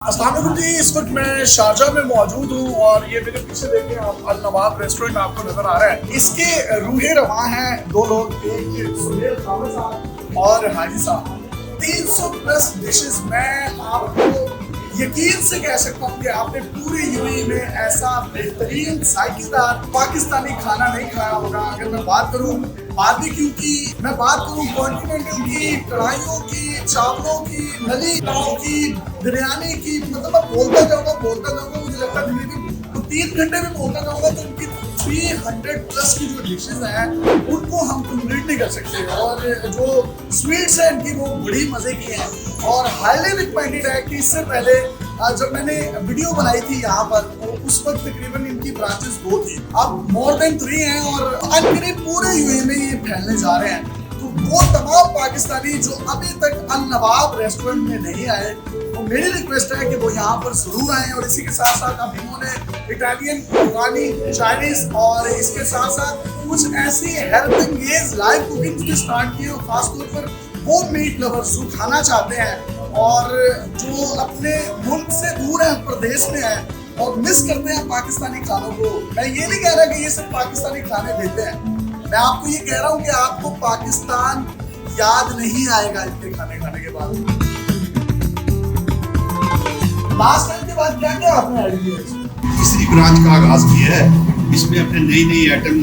अस्सलाम वालेकुम जी। इस वक्त मैं शारजाह में मौजूद हूँ और ये मेरे पीछे देखें आप अल नवाब रेस्टोरेंट आपको नजर आ रहा है। इसके रूहे रवां हैं दो लोग, एक सुहेल खावर साहब और हाजी साहब। 300 प्लस डिशेस। मैं आपको यकीन से कह सकता हूँ कि आपने पूरी यूएई में ऐसा बेहतरीन जायकेदार पाकिस्तानी खाना नहीं खाया होगा। अगर मैं बात करूँ बारबेक्यू की, मैं बात करूँ कॉन्टिनेंटल की, कढ़ाइयों की, चावलों की, नली की, बिरयानी की, मतलब मैं बोलता जाऊंगा मुझे लगता है तो 3 घंटे में बोलता जाऊंगा तो उनकी 300 प्लस की जो डिशेज हैं उनको हम कंप्लीट नहीं कर सकते। और जो स्वीट्स हैं इनकी वो बड़ी मजे की हैं और हाईली रिकमेंडेड है कि इससे पहले जब मैंने वीडियो बनाई थी यहाँ पर तो उस वक्त तकरीबन इनकी ब्रांचेस 2 थी, अब मोर देन 3 हैं और अनगिनत पूरे यूएई में ये फैलने जा रहे हैं। तो वो तमाम पाकिस्तानी जो अभी तक अल नवाब रेस्टोरेंट में नहीं आए, तो मेरी रिक्वेस्ट है कि वो यहाँ पर जरूर आए। और इसी के साथ साथ अब इन्होंने इटालियन, अफगानी, चाइनीज और इसके साथ साथ कुछ ऐसी हेल्थ एंगेज लाइव कुकिंग भी स्टार्ट की है, खासतौर पर वो मीट लवर्स जो खाना चाहते हैं और जो अपने मुल्क से दूर है, प्रदेश में है और मिस करते हैं पाकिस्तानी खानों को। मैं ये नहीं कह रहा कि ये सिर्फ पाकिस्तानी खाने देते हैं, मैं आपको ये कह रहा हूँ कि आपको पाकिस्तान याद नहीं आएगा इनके खाने खाने के बाद। लास्ट टाइम के बाद क्या क्या आपने ऐड किया? तीसरी ब्रांच का आगाज किया है। इसमें अपने नई नई आइटम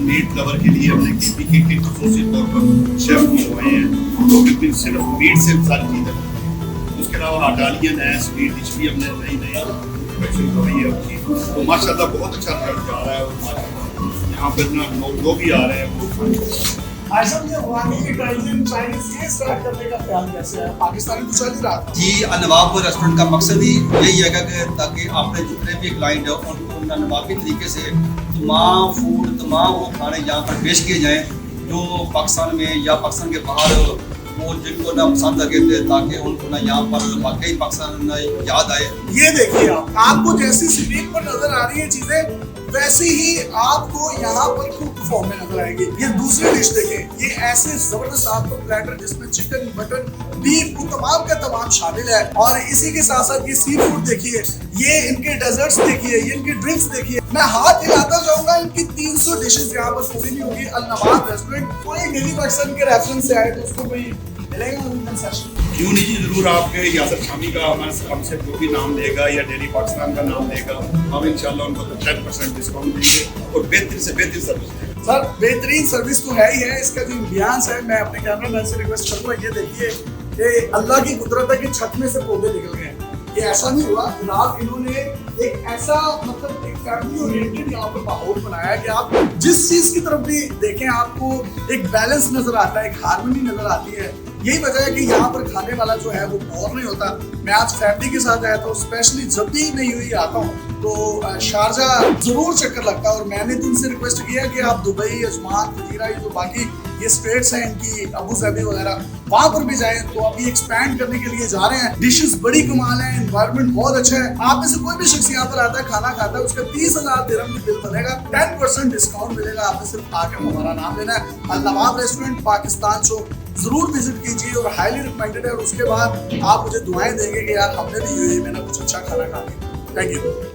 मीट लवर के लिए हमने केपीके के खसूसी तौर पर शेफ मंगवाए हैं, तो बिल्कुल सिर्फ मीट से सारी चीज़ें। उसके अलावा इटालियन है, स्वीट डिश भी हमने नई प्रोडक्शन करवाई है उसकी, तो माशाल्लाह बहुत अच्छा रिजल्ट आ रहा है। और यहाँ पर ना लोग भी आ रहे हैं वो। पाकिस्तानी तो चल ही रहा था जी। नवाब रेस्टोरेंट का मकसद ही यही है कि ताकि आपने जितने भी क्लाइंट है उनको नवाबी तरीके से तमाम फूड, तमाम वो खाने यहाँ पर पेश किए जाएँ जो पाकिस्तान में या पाकिस्तान के बाहर वो जिनको ना पसंद लगे थे, ताकि उनको ना यहाँ पर वाकई पाकिस्तान याद आए। ये देखिए आपको जैसी स्क्रीन पर नजर आ रही है चीजें, वैसी ही आपको यहाँ पर कुक फॉर्म में नजर आएगी। ये दूसरी डिश देखें, ये ऐसे जबरदस्त आपको प्लेटर जिसमें चिकन, मटन, बीफ तमाम का तमाम शामिल है। और इसी के साथ साथ ये सी फूड देखिए, ये इनके डेजर्ट्स देखिए, ये इनकी ड्रिंक्स देखिए। मैं हाथ हिलाता जाऊंगा, इनकी 300 डिशेज यहाँ पर पूरी नहीं होगी। अल नवाब रेस्टोरेंट कोई डेली पर्सन के रेफरेंस से आए तो उसको कोई मिलेगा क्यों नहीं जी, जरूर आपके यासर शामी का हमसे जो भी नाम लेगा या डेली पाकिस्तान का नाम लेगा, हम इंशाल्लाह उनको 10% डिस्काउंट देंगे और बेहतर से बेहतर सर्विस देंगे। सर बेहतरीन सर्विस तो है ही है, इसका जो इम्बियांस है मैं अपने कैमरामैन से रिक्वेस्ट करूँगा, ये देखिए कि अल्लाह की कुदरत है कि छत में से पौधे निकल गए। ये ऐसा नहीं हुआ, जनाब इन्होंने एक ऐसा मतलब एक फैमिली ओरिएंटेड यहाँ पर माहौल बनाया है कि आप जिस चीज की तरफ भी देखें आपको एक बैलेंस नजर आता है, एक हार्मनी नजर आती है। यही वजह है कि यहाँ पर खाने वाला जो है वो बोर नहीं होता। मैं आज फैमिली के साथ आया था, स्पेशली जब भी मैं यूएई आता हूँ तो शारजाह जरूर चक्कर लगता है। और मैंने तो उनसे रिक्वेस्ट किया कि आप दुबई, अजमान, फजीरा, ये जो बाकी ये स्टेट्स हैं इनकी, अबू धाबी वगैरह, वहां पर भी जाएं। तो अभी एक्सपैंड करने के लिए जा रहे हैं। डिशेस बड़ी कमाल है, एनवायरनमेंट बहुत अच्छा है। आप में से कोई भी शख्स यहाँ पर आता है, खाना खाता है, उसका 30,000 दिरहम की बिल बनेगा, 10% डिस्काउंट मिलेगा। आपने सिर्फ आकर हमारा नाम लेना है। अल नवाब रेस्टोरेंट पाकिस्तान शो जरूर विजिट कीजिए और हाईली रिकमेंडेड है। और उसके बाद आप मुझे दुआएं देंगे कि यार हमने भी यूएई में ना कुछ अच्छा खाना खा लिया। Thank you.